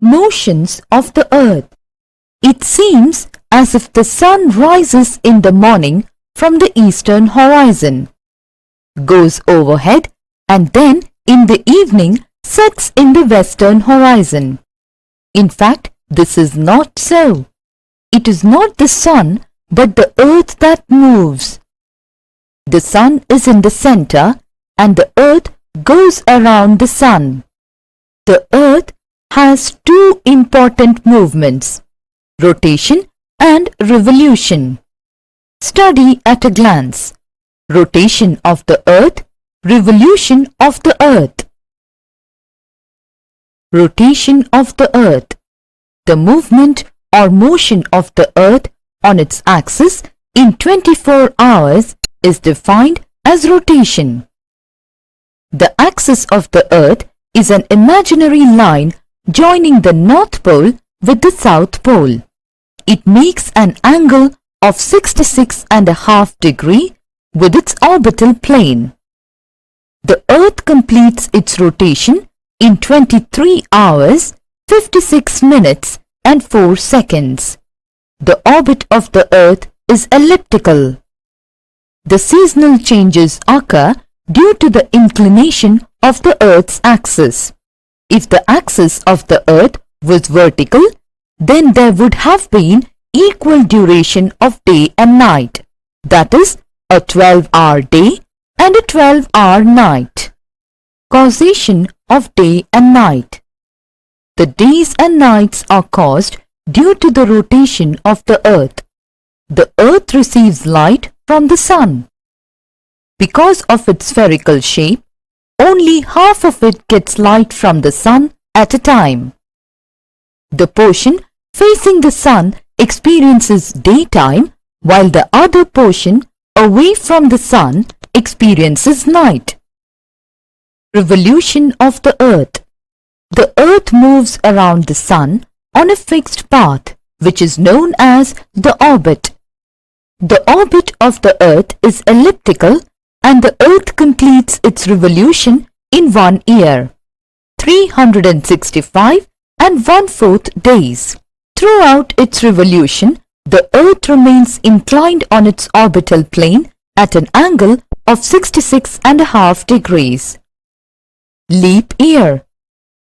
Motions of the earth. It seems as if the sun rises in the morning from the eastern horizon, goes overhead, and then in the evening sets in the western horizon. In fact, this is not so. It is not the sun but the earth that moves. The sun is in the center and the earth goes around the sun. The earth has two important movements, rotation and revolution. Study at a glance. Rotation of the earth, revolution of the earth. Rotation of the earth. The movement or motion of the earth on its axis in 24 hours is defined as rotation. The axis of the earth is an imaginary line joining the North Pole with the South Pole. It makes an angle of 66.5 degrees with its orbital plane. The earth completes its rotation in 23 hours, 56 minutes and 4 seconds. The orbit of the earth is elliptical. The seasonal changes occur due to the inclination of the earth's axis. If the axis of the earth was vertical, then there would have been equal duration of day and night. That is, a 12-hour day and a 12-hour night. Causation of day and night. The days and nights are caused due to the rotation of the earth. The earth receives light from the sun. Because of its spherical shape, only half of it gets light from the sun at a time. The portion facing the sun experiences daytime, while the other portion away from the sun experiences night. Revolution of the earth. The earth moves around the sun on a fixed path, which is known as the orbit. The orbit of the earth is elliptical and the earth completes its revolution in 1 year, 365 1/4 days. Throughout its revolution, the earth remains inclined on its orbital plane at an angle of 66.5 degrees. Leap year.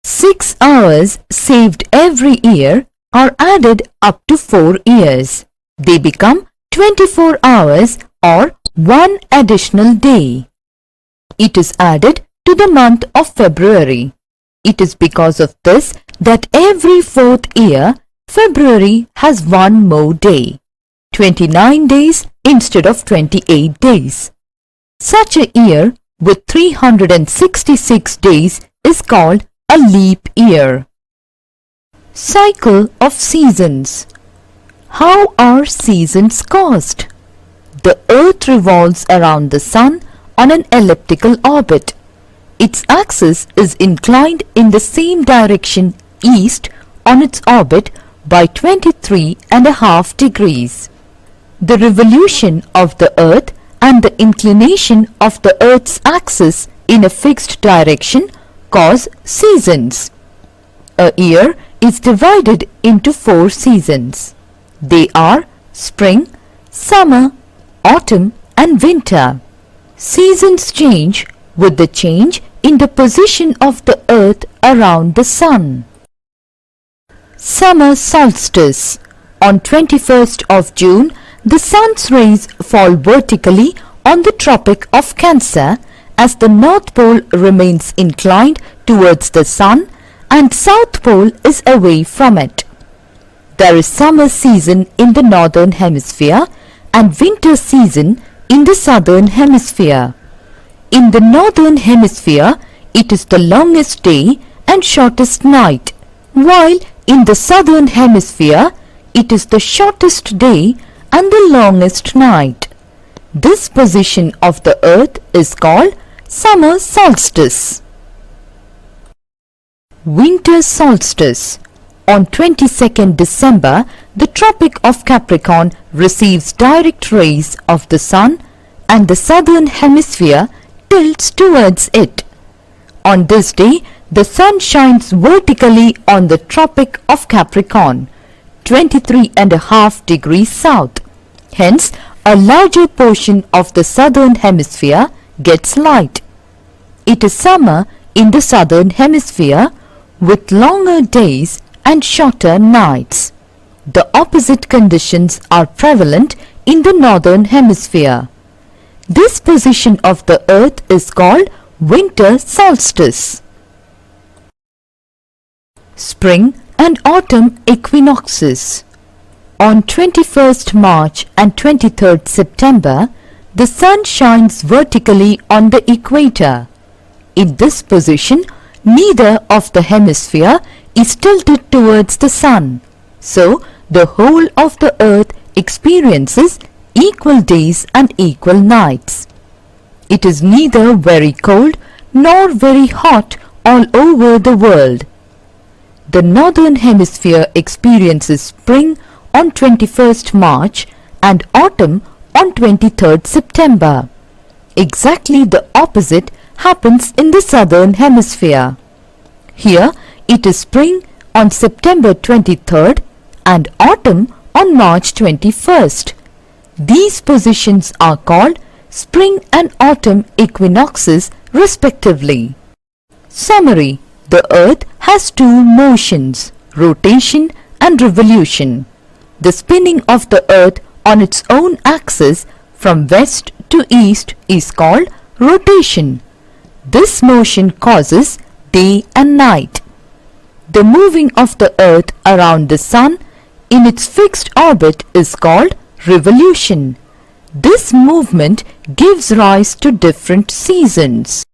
6 hours saved every year are added up to 4 years. They become 24 hours or 1 additional day. It is added to the month of February. It is because of this that every 4th year, February has 1 more day, 29 days instead of 28 days. Such a year with 366 days is called a leap year. Cycle of seasons. How are seasons caused? The earth revolves around the sun on an elliptical orbit. Its axis is inclined in the same direction east on its orbit by 23.5 degrees. The revolution of the earth and the inclination of the earth's axis in a fixed direction cause seasons. A year is divided into 4 seasons. They are spring, summer, autumn and winter. Seasons change with the change in the position of the earth around the sun. Summer solstice. On 21st of June, the sun's rays fall vertically on the Tropic of Cancer as the North Pole remains inclined towards the sun and South Pole is away from it. There is summer season in the Northern Hemisphere and winter season in the Southern Hemisphere. In the Northern Hemisphere, it is the longest day and shortest night, while in the Southern Hemisphere, it is the shortest day and the longest night. This position of the earth is called summer solstice. Winter solstice. On 22nd December, the Tropic of Capricorn receives direct rays of the sun and the Southern Hemisphere tilts towards it. On this day, The sun shines vertically on the Tropic of Capricorn, 23.5 degrees south. Hence, a larger portion of the southern hemisphere gets light. It is summer in the southern hemisphere with longer days and shorter nights. The opposite conditions are prevalent in the northern hemisphere. This position of the earth is called winter solstice. Spring and autumn equinoxes. On 21st March and 23rd September, the sun shines vertically on the equator. In this position, neither of the hemisphere is tilted towards the sun. So, the whole of the earth experiences equal days and equal nights. It is neither very cold nor very hot all over the world. The northern hemisphere experiences spring on 21st March and autumn on 23rd September. Exactly the opposite happens in the southern hemisphere. Here it is spring on September 23rd and autumn on March 21st. These positions are called spring and autumn equinoxes respectively. Summary: the earth has two motions, rotation and revolution. The spinning of the earth on its own axis from west to east is called rotation. This motion causes day and night. The moving of the earth around the sun in its fixed orbit is called revolution. This movement gives rise to different seasons.